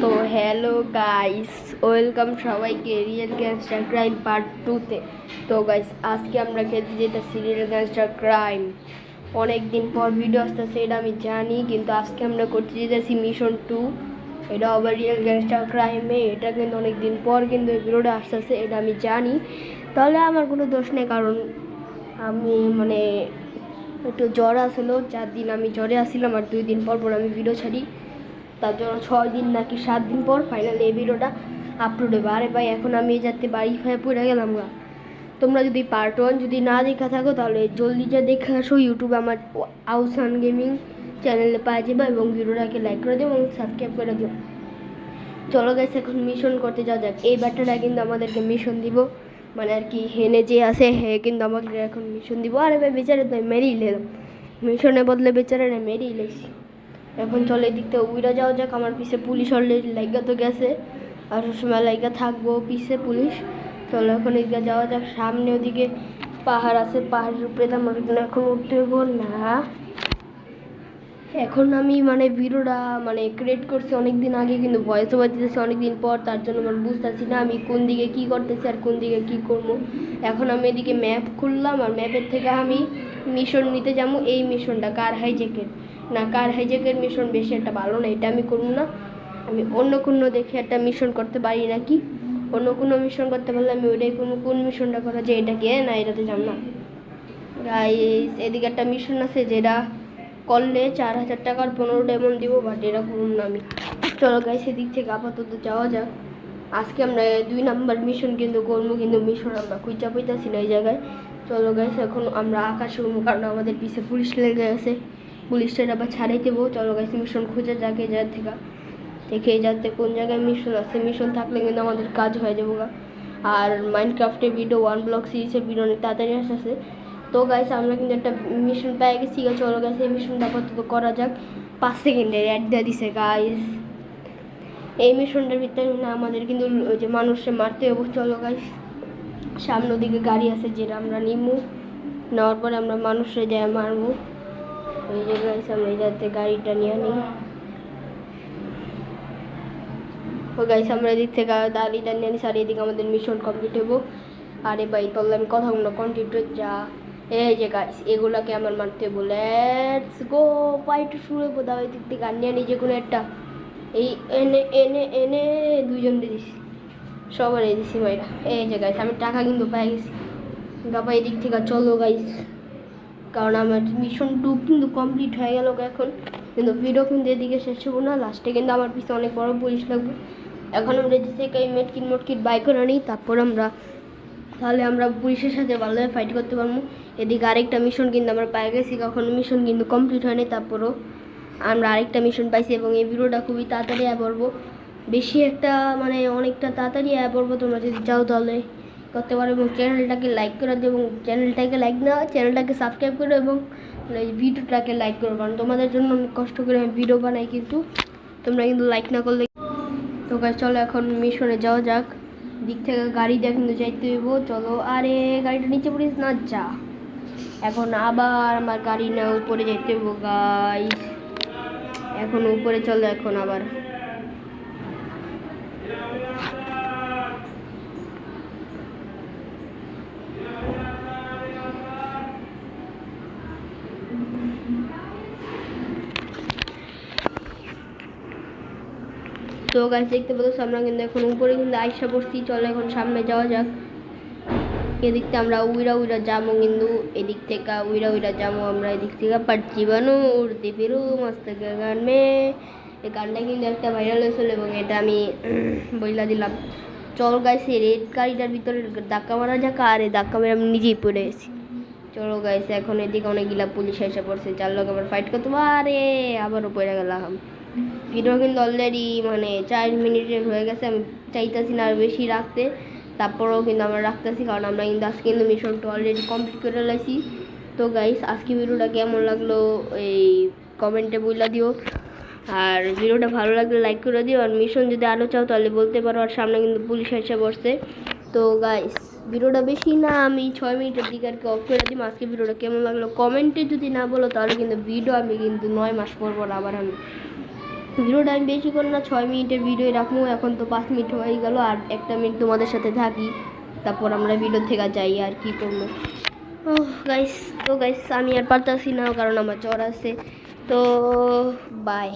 তো hello guys, welcome সবাইকে real gangster crime part 2-তে। তো গাইস, আজকে আমরা খেলতে যেতেছি রিয়েল গ্যাংস্টার ক্রাইম। অনেক দিন পর ভিডিও আসতেছে, এটা আমি জানি, কিন্তু আজকে আমরা করতে যেতেছি মিশন 2। এটা আবার রিয়েল গ্যাংস্টার ক্রাইমে, এটা কিন্তু অনেক দিন পর কিন্তু এই ভিডিওটা আসতেছে, এটা আমি জানি। তাহলে আমার কোনো দোষ নেই, কারণ আমি একটু জ্বর আসলো, 4 দিন আমি জ্বরে আসছিলাম, আর 2 দিন পর পর আমি ভিডিও ছাড়ি। তার জন্য 6 দিন নাকি 7 দিন পর ফাইনালি এই ভিডিওটা আপলোড হবে। আরে ভাই, এখন আমি যাতে বাড়ি খায় পড়ে গেলাম গা। তোমরা যদি পার্ট 1 যদি না দেখা থাকো, তাহলে জলদি যা দেখে আসো ইউটিউবে আমার আউসান গেমিং চ্যানেলে পাওয়া যাবে, এবং ভিডিওটাকে লাইক করে দিও এবং সাবস্ক্রাইব করে দিও। চলো গাইস, এখন মিশন করতে যাওয়া যাক। এই ব্যাটাটা কিন্তু আমাদেরকে মিশন দিব, মানে আর কি হেনে যে আছে হে কিন্তু আমাকে এখন মিশন দিব। আরে ভাই, বেচারে তো মেরেই নিলাম, মিশনের বদলে বেচারে মেরেই লেছি। এখন চলে এদিক থেকে উইরা যাওয়া যাক। আমার পিছে পুলিশ অলরেডি লাইগা তো গেছে, আর সময় লাইগা থাকবো পিছে পুলিশ। চলো এখন এদিকে যাওয়া যাক। সামনে ওদিকে পাহাড় আছে, পাহাড়ের উপরে তো আমার এখন উঠতে হবো না। এখন আমি ভিডিওটা ক্রিয়েট করছি অনেক দিন আগে, কিন্তু ভয়েস ওভার দিতেছি অনেক দিন পর, তার জন্য বুঝতেছি না আমি কোন দিকে কী করতেছি আর কোন দিকে কী করবো। এখন আমি এদিকে ম্যাপ খুললাম, আর ম্যাপের থেকে আমি মিশন নিতে যাবো। এই মিশনটা কার হাইজ্যাকের, না কার হাইজ্যাকের মিশন বেশি একটা ভালো না, এটা আমি করবো না। আমি অন্য কোনো দেখে একটা মিশন করতে পারি নাকি, অন্য কোনো মিশন করতে পারলে আমি ওইটাই কোন মিশনটা করা যায়, এটাকে না এটাতে যাব না। গাইস, এদিকে একটা মিশন আছে যেটা করলে 4000 টাকার 15 ডায়মন্ড দিব, বাট এটা করুন না আমি। চলো গাইস, এদিক থেকে আপাতত যাওয়া যাক। আজকে আমরা 2 নাম্বার মিশন কিন্তু করবো, কিন্তু মিশন আমরা খুঁজা পাইতেছি না এই জায়গায়। চলো গাইস, এখন আমরা আকাশে উঠবো, কারণ আমাদের পিছে পুলিশ লেগে গেছে, পুলিশটা আবার ছাড়াই দেবো। চলো গাইস, মিশন খুঁজে যাক এই জায়গা থেকে, দেখে এই যাতে কোন জায়গায় মিশন আছে। মিশন থাকলে কিন্তু আমাদের কাজ হয়ে যাবো গা। আর মাইনক্রাফটের ভিডিও 1 ব্লক সিরিজের ভিডিও অনেক তাড়াতাড়ি আসছে। তো গাইস, আমরা কিন্তু একটা মিশন পেয়ে গেছি। চলো গাইস, এই মিশনটা আপাতত করা যাক। 5 সেকেন্ডের অ্যাড দিয়ে দিছে গাইস। এই মিশনটার ভিতরে না আমাদের কিন্তু ওই যে মানুষে মারতে হবে। চলো গাইস, সামনের দিকে গাড়ি আছে যেটা আমরা নিমু, নেওয়ার পরে আমরা মানুষে যায় মারবো। ওই যে গাইস, আমরা এই যাতে গাড়িটা নিয়ে নিই। ও গাইস, আমরা এদিক থেকে গাড়িটা নিয়ে নিই, আর এদিকে আমাদের মিশন কমপ্লিট হবো। আরে ভাই, তাহলে আমি কথাগুলো কন্টিনিউ যা। এই যে গাইস, এগুলাকে আমার মারতে হবো। লেটস গো, ফাইট শুরু হবো। দাও এদিক থেকে গান নিয়ে নিই যে কোনো একটা। এই এনে এনে এনে দুইজন দিয়ে দিছি, সবারই দিছি ভাইরা। এই যে গাইস, আমি টাকা কিন্তু পেয়ে গেছি গাবা এদিক থেকে। চলো গাইস, কারণ আমার মিশন 2 কিন্তু কমপ্লিট হয়ে গেল এখন, কিন্তু ভিডিও কিন্তু এদিকে শেষ হবো না। লাস্টে কিন্তু আমার পিছনে অনেক বড় পুলিশ লাগবে। এখন আমরা এদিক থেকে এই মেটকিট বাই করে নিই, তারপর তাহলে আমরা পুলিশের সাথে ভালোভাবে ফাইট করতে পারবো। এদিকে আরেকটা মিশন কিন্তু আমরা পেয়ে গেছি, কখন মিশন কিন্তু কমপ্লিট হয়নি, তারপরও আমরা আরেকটা মিশন পাইছি। এবং এই ভিডিওটা খুবই তাড়াতাড়ি পড়বো, বেশি একটা অনেকটা তাড়াতাড়ি পড়বো। তোমরা যদি চাও তাহলে করতে পারো, এবং চ্যানেলটাকে লাইক করে দেবো, এবং চ্যানেলটাকে লাইক না চ্যানেলটাকে সাবস্ক্রাইব করো, এবং ভিডিওটাকে লাইক করো, কারণ তোমাদের জন্য অনেক কষ্ট করে আমি ভিডিও বানাই, কিন্তু তোমরা কিন্তু লাইক না করলে। তো গাইস, চলো এখন মিশনে যাওয়া যাক। দিক থেকে গাড়ি দিয়ে কিন্তু যাইতে হইব। চলো, আরে গাড়িটা নিচে পড়িস না, যা। এখন আবার আমার গাড়ি না উপরে যাইতে হইব গাইস। এখন উপরে চলো, এখন আবার তো গাছ দেখতে পাচ্ছ, আমরা কিন্তু এখন উপরে কিন্তু আইসা পড়ছি। চলো এখন সামনে যাওয়া যাক। এদিক থেকে আমরা উইরা যাবো, কিন্তু এদিক থেকে উইরা যাবো আমরা এদিক থেকে। পাট জীবাণু উড়তে ফিরু মস্ত গান মে, এই গানটা কিন্তু একটা ভাইরাল হয়েছিল, এবং এটা আমি বইলা দিলাম। চল গাইছে, রেড গাড়িটার ভিতরে ধাক্কা মারা যাক, আর এই ধাক্কা মেরে আমি নিজেই পড়ে গেছি। চলো গাইছে, এখন এদিকে অনেকগুলা পুলিশ এসে পড়ছে, যার লোক আবার ফাইট করতে পারে। আবারও পড়ে গেলাম। ভিডিও কিন্তু অলরেডি 4 মিনিটের হয়ে গেছে। আমি চাইতেছি না আর বেশি রাখতে, তারপরেও কিন্তু আমরা রাখতেছি, কারণ আমরা কিন্তু আজকে কিন্তু মিশনটা অলরেডি কমপ্লিট করে লাইছি। তো গাইস, আজকে ভিডিওটা কেমন লাগলো এই কমেন্টে বইলা দিও, আর ভিডিওটা ভালো লাগলে লাইক করে দিও। আর মিশন যদি আরও চাও তাহলে বলতে পারো। আর সামনে কিন্তু পুলিশ এসে বসছে। তো গাইস, ভিডিওটা বেশি না, আমি 6 মিনিটের দিকে আর কি অফ করে দিই। আজকে ভিডিওটা কেমন লাগলো কমেন্টে যদি না বলো, তাহলে কিন্তু ভিডিও আমি কিন্তু 9 মাস পর আবার আমি ভিডিওটা আমি বেশি করে না 6 মিনিটের ভিডিও রাখবো। এখন তো 5 মিনিট হয়ে গেল, আর একটা মিনিট তোমাদের সাথে থাকি, তারপর আমরা ভিডিও থেকে যাই আর কি করবো। গাইস, তো গাইস আমি আর পারতাছি না, কারণ আমার জ্বর আছে। তো বাই।